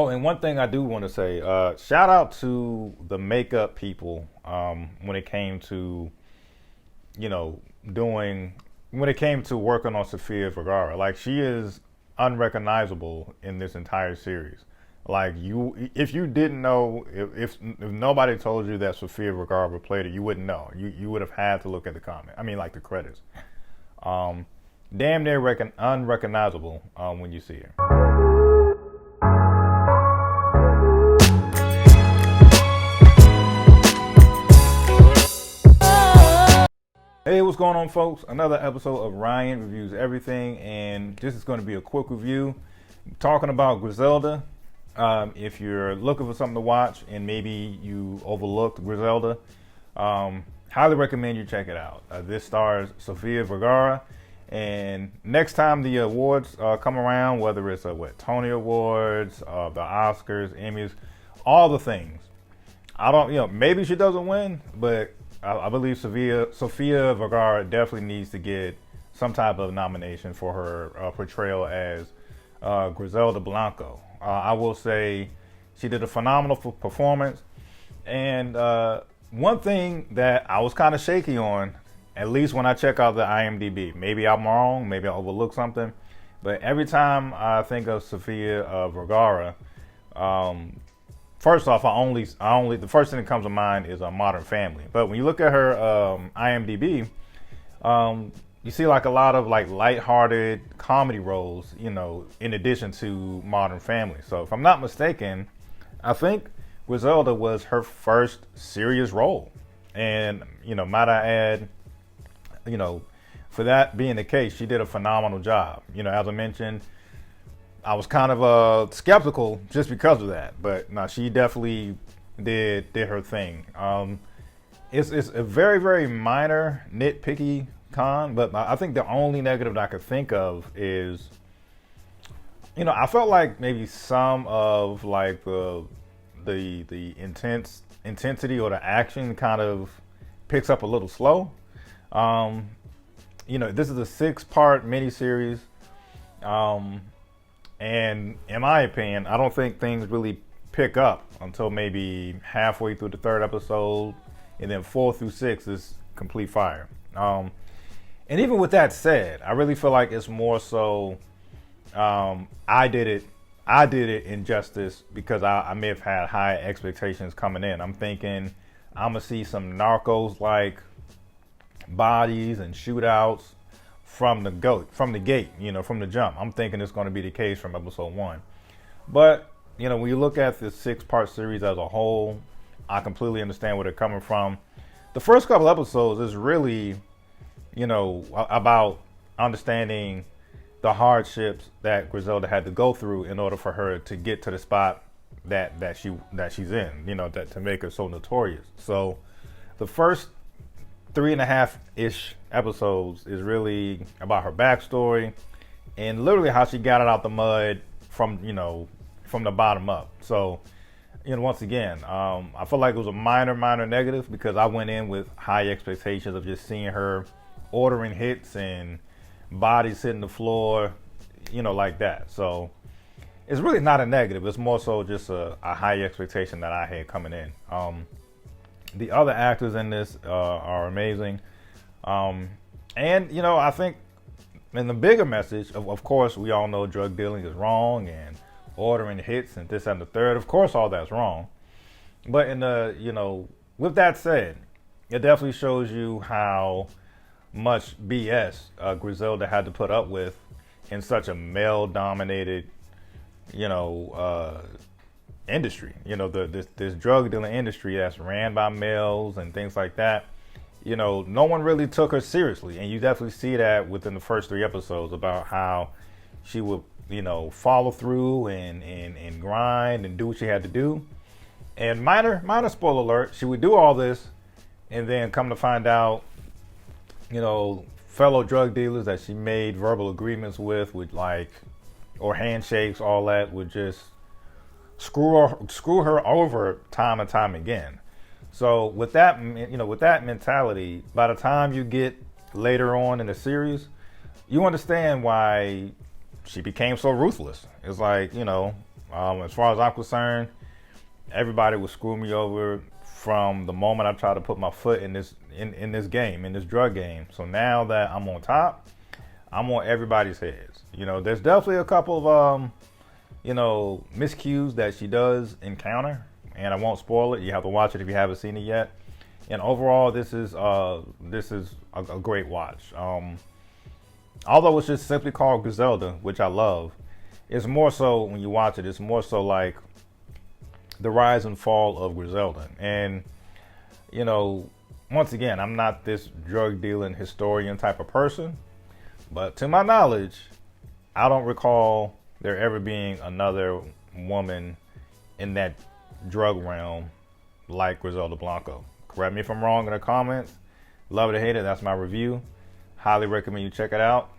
Oh, and one thing I do want to say, shout out to the makeup people when it came to, you know, doing, when it came to working on Sofia Vergara. Like, she is unrecognizable in this entire series. Like, if you didn't know, if nobody told you that Sofia Vergara played it, you wouldn't know. You would have had to look at the comment. I mean, like the credits. Damn near unrecognizable when you see her. Hey, what's going on, folks? Another episode of Ryan Reviews Everything, and this is going to be a quick review talking about Griselda. If you're looking for something to watch and maybe you overlooked Griselda, highly recommend you check it out. This stars Sofia Vergara, and next time the awards come around, whether it's Tony Awards, the Oscars, Emmys, all the things. I don't, maybe she doesn't win, but I believe Sofia Vergara definitely needs to get some type of nomination for her portrayal as Griselda Blanco. I will say she did a phenomenal performance. And one thing that I was kind of shaky on, at least when I check out the IMDb, maybe I'm wrong, maybe I overlooked something, but every time I think of Sofia Vergara, first off, the first thing that comes to mind is a Modern Family. But when you look at her IMDb, you see like a lot of like lighthearted comedy roles, in addition to Modern Family. So if I'm not mistaken, I think Griselda was her first serious role. And, might I add, for that being the case, she did a phenomenal job. As I mentioned, I was kind of skeptical just because of that, but no, she definitely did her thing. It's a very, very minor, nitpicky con, but I think the only negative that I could think of is, I felt like maybe some of like the intensity or the action kind of picks up a little slow. This is a 6-part miniseries. And in my opinion, I don't think things really pick up until maybe halfway through the 3rd episode, and then 4 through 6 is complete fire. And even with that said, I really feel like it's more so I did it injustice because I may have had high expectations coming in. I'm thinking I'm gonna see some Narcos like bodies and shootouts from the gate, from the jump. I'm thinking it's going to be the case from episode 1. But, when you look at the 6-part series as a whole, I completely understand where they're coming from. The first couple episodes is really, about understanding the hardships that Griselda had to go through in order for her to get to the spot that she's in, to make her so notorious. So the first 3.5-ish episodes is really about her backstory and literally how she got it out the mud from the bottom up. So, once again, I feel like it was a minor negative because I went in with high expectations of just seeing her ordering hits and bodies hitting the floor, like that. So it's really not a negative. It's more so just a high expectation that I had coming in. The other actors in this are amazing. And, I think in the bigger message, of course, we all know drug dealing is wrong and ordering hits and this and the third. Of course, all that's wrong. But with that said, it definitely shows you how much BS Griselda had to put up with in such a male-dominated, industry. This drug dealing industry that's ran by males and things like that. No one really took her seriously, and you definitely see that within the first 3 episodes about how she would, follow through and grind and do what she had to do. And minor spoiler alert, she would do all this, and then come to find out, fellow drug dealers that she made verbal agreements with or handshakes, all that would just screw her over time and time again. So with that mentality, by the time you get later on in the series, you understand why she became so ruthless. It's like, As far as I'm concerned, everybody would screw me over from the moment I tried to put my foot in this game, in this drug game. So now that I'm on top, I'm on everybody's heads. You know, there's definitely a couple of miscues that she does encounter, and I won't spoil it. You have to watch it if you haven't seen it yet. And overall, this is a great watch. Although it's just simply called Griselda, which I love, it's more so when you watch it, it's more so like the rise and fall of Griselda. And, you know, once again, I'm not this drug dealing historian type of person, but to my knowledge, I don't recall there ever being another woman in that drug realm like Griselda Blanco. Correct me if I'm wrong in the comments. Love it or hate it, that's my review. Highly recommend you check it out.